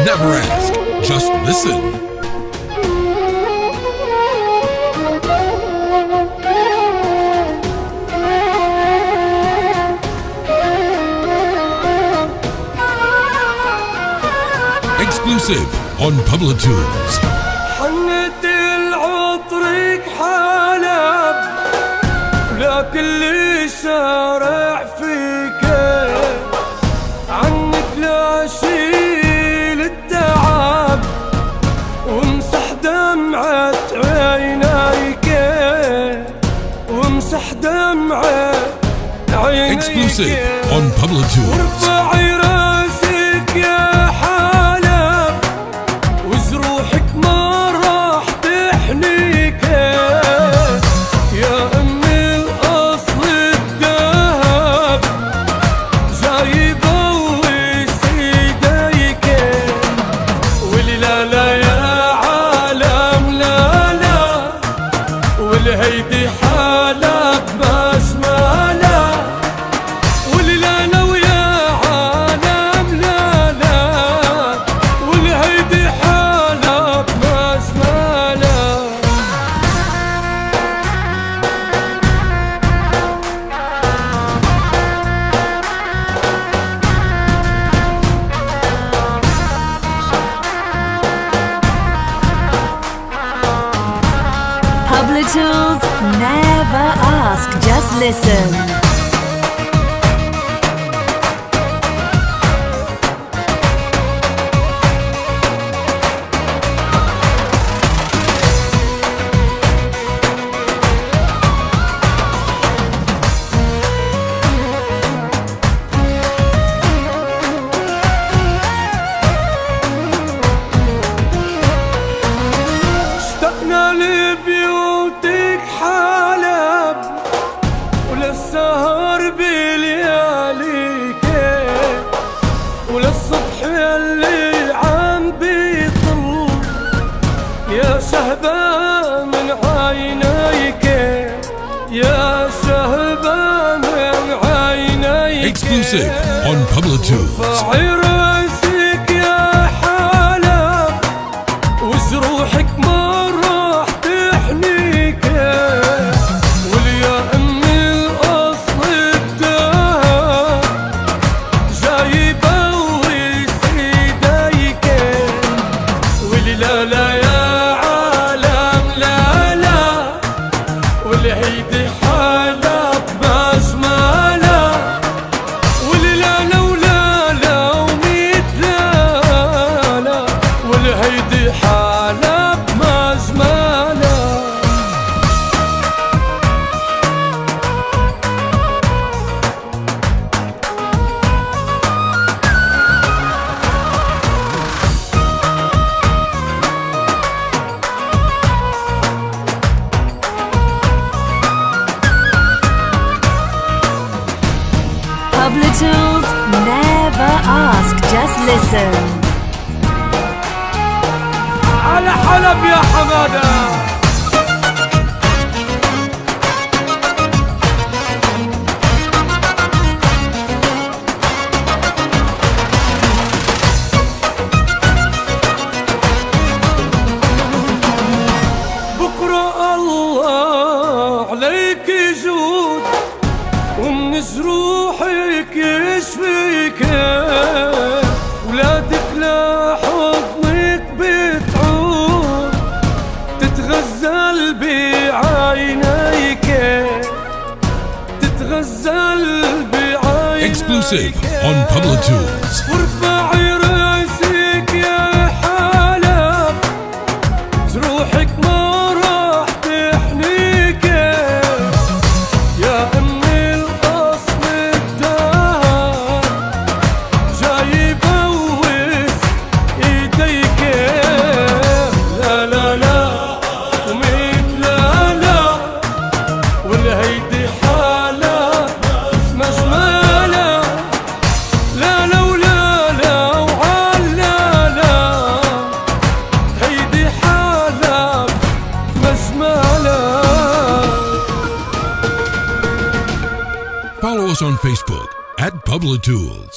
Never ask, just listen. Exclusive on Publitunes. حنت العطرك حالب ولكن اللي شارع فيك عنك لا شيل التعب وامسح دمعة عينيك وامسح دمعة عينيك. Exclusive on Publitunes. وارفعي راسك يا حالب وجروحك ما راح تحنيك يا أم الأصل الذهب جاي بوس ايديك واللا لا يا عالم لا لا والهيدي حالك بشمالة واللا لا ويا عالم لا لا والهيدي حالك بشمالة. Publitunes, never ask, just listen. اشتقنا لبيوتك حالب وللسهر بلياليك وللصبح اللي عم بيطل يا شهبة من عينيك يا شهبة من عينيك. Exclusive on Publitunes. ارفعي راسك يا حالب وجروحك ما راح تحنيك واليا أم الأصل الذهب جاي بوس ايديك واللا لا يا عالم لا لا والهيدي حالك بجمالة واللا لا ولا لا وميت لا لا والهيدي حالك مجمالة. Publitunes, never ask, just listen. على حلب يا حمادة. بكرة الله عليك يجود ومن جروحك يشفيك ولادك لا حضنك بتعود تتغزل بعينيك تتغزل بعينيك. Exclusive on Publitunes. وارفعي راسك يا حالب جروحك ما راح تحنيك يا أم الأصل الذهب جاي بوس ايديك لا لا لا وميت لا لا والهيدي حالك مجمالة لا لا ولا لا وعلا لا هيدي حالك مجمالة. Follow us on Facebook at Publitunes.